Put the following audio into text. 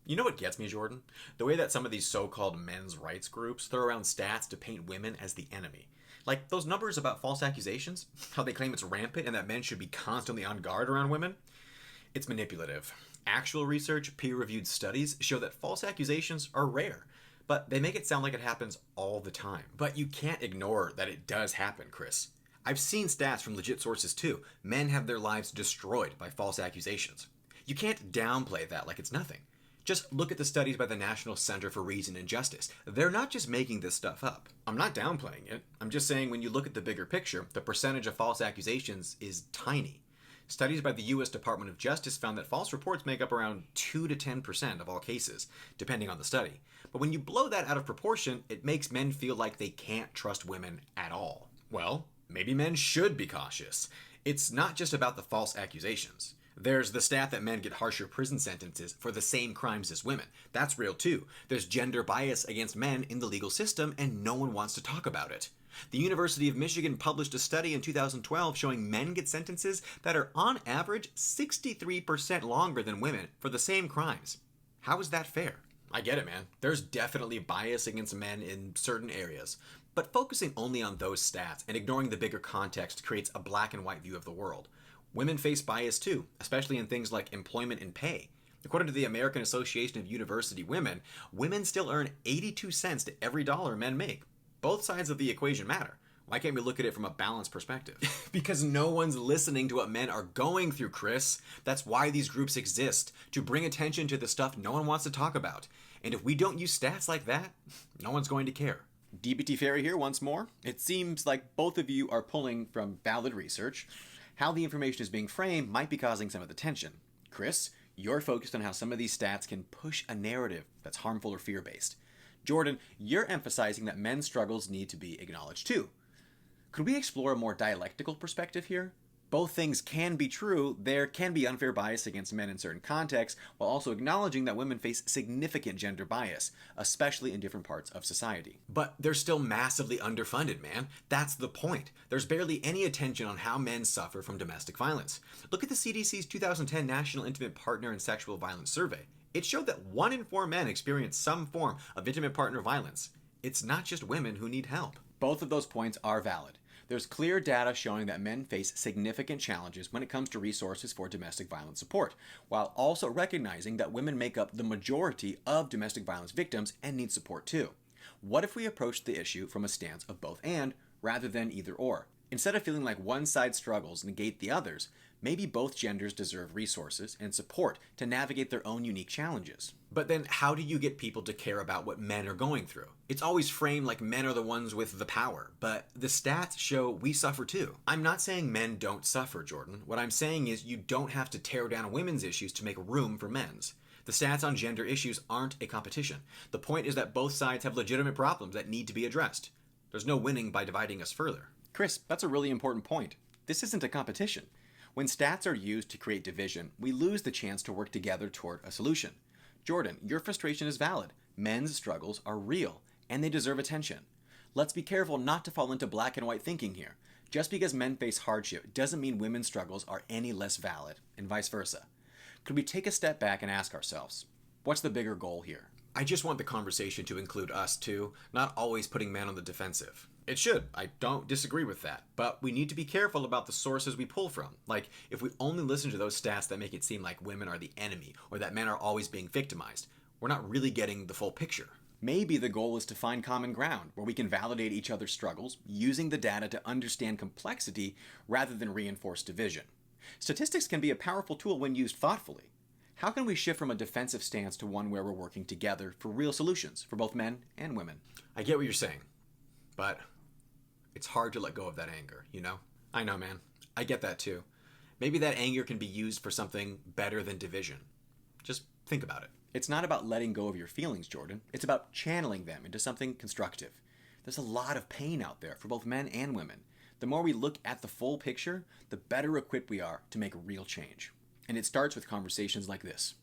You know what gets me, Jordan? The way that some of these so-called men's rights groups throw around stats to paint women as the enemy. Like those numbers about false accusations, how they claim it's rampant and that men should be constantly on guard around women. It's manipulative. Actual research, peer-reviewed studies show that false accusations are rare, but they make it sound like it happens all the time. But you can't ignore that it does happen, Chris. I've seen stats from legit sources too. Men have their lives destroyed by false accusations. You can't downplay that like it's nothing. Just look at the studies by the National Center for Reason and Justice. They're not just making this stuff up. I'm not downplaying it. I'm just saying when you look at the bigger picture, the percentage of false accusations is tiny. Studies by the U.S. Department of Justice found that false reports make up around 2 to 10% of all cases, depending on the study. But when you blow that out of proportion, it makes men feel like they can't trust women at all. Well, maybe men should be cautious. It's not just about the false accusations. There's the stat that men get harsher prison sentences for the same crimes as women. That's real too. There's gender bias against men in the legal system, and no one wants to talk about it. The University of Michigan published a study in 2012 showing men get sentences that are on average 63% longer than women for the same crimes. How is that fair? I get it, man. There's definitely bias against men in certain areas, but focusing only on those stats and ignoring the bigger context creates a black and white view of the world. Women face bias too, especially in things like employment and pay. According to the American Association of University Women, women still earn 82 cents to every dollar men make. Both sides of the equation matter. Why can't we look at it from a balanced perspective? Because no one's listening to what men are going through, Chris. That's why these groups exist, to bring attention to the stuff no one wants to talk about. And if we don't use stats like that, no one's going to care. DBT Fairy here once more. It seems like both of you are pulling from valid research. How the information is being framed might be causing some of the tension. Chris, you're focused on how some of these stats can push a narrative that's harmful or fear-based. Jordan, you're emphasizing that men's struggles need to be acknowledged too. Could we explore a more dialectical perspective here? Both things can be true. There can be unfair bias against men in certain contexts, while also acknowledging that women face significant gender bias, especially in different parts of society. But they're still massively underfunded, man. That's the point. There's barely any attention on how men suffer from domestic violence. Look at the CDC's 2010 National Intimate Partner and Sexual Violence Survey. It showed that 1 in 4 men experience some form of intimate partner violence. It's not just women who need help. Both of those points are valid. There's clear data showing that men face significant challenges when it comes to resources for domestic violence support, while also recognizing that women make up the majority of domestic violence victims and need support too. What if we approach the issue from a stance of both and, rather than either or? Instead of feeling like one side's struggles negate the others, maybe both genders deserve resources and support to navigate their own unique challenges. But then how do you get people to care about what men are going through? It's always framed like men are the ones with the power, but the stats show we suffer too. I'm not saying men don't suffer, Jordan. What I'm saying is you don't have to tear down women's issues to make room for men's. The stats on gender issues aren't a competition. The point is that both sides have legitimate problems that need to be addressed. There's no winning by dividing us further. Chris, that's a really important point. This isn't a competition. When stats are used to create division, we lose the chance to work together toward a solution. Jordan, your frustration is valid. Men's struggles are real, and they deserve attention. Let's be careful not to fall into black and white thinking here. Just because men face hardship doesn't mean women's struggles are any less valid, and vice versa. Could we take a step back and ask ourselves, what's the bigger goal here? I just want the conversation to include us too, not always putting men on the defensive. It should. I don't disagree with that. But we need to be careful about the sources we pull from. Like, if we only listen to those stats that make it seem like women are the enemy or that men are always being victimized, we're not really getting the full picture. Maybe the goal is to find common ground where we can validate each other's struggles using the data to understand complexity rather than reinforce division. Statistics can be a powerful tool when used thoughtfully. How can we shift from a defensive stance to one where we're working together for real solutions for both men and women? I get what you're saying, but it's hard to let go of that anger, you know? I know, man. I get that too. Maybe that anger can be used for something better than division. Just think about it. It's not about letting go of your feelings, Jordan. It's about channeling them into something constructive. There's a lot of pain out there for both men and women. The more we look at the full picture, the better equipped we are to make real change. And it starts with conversations like this.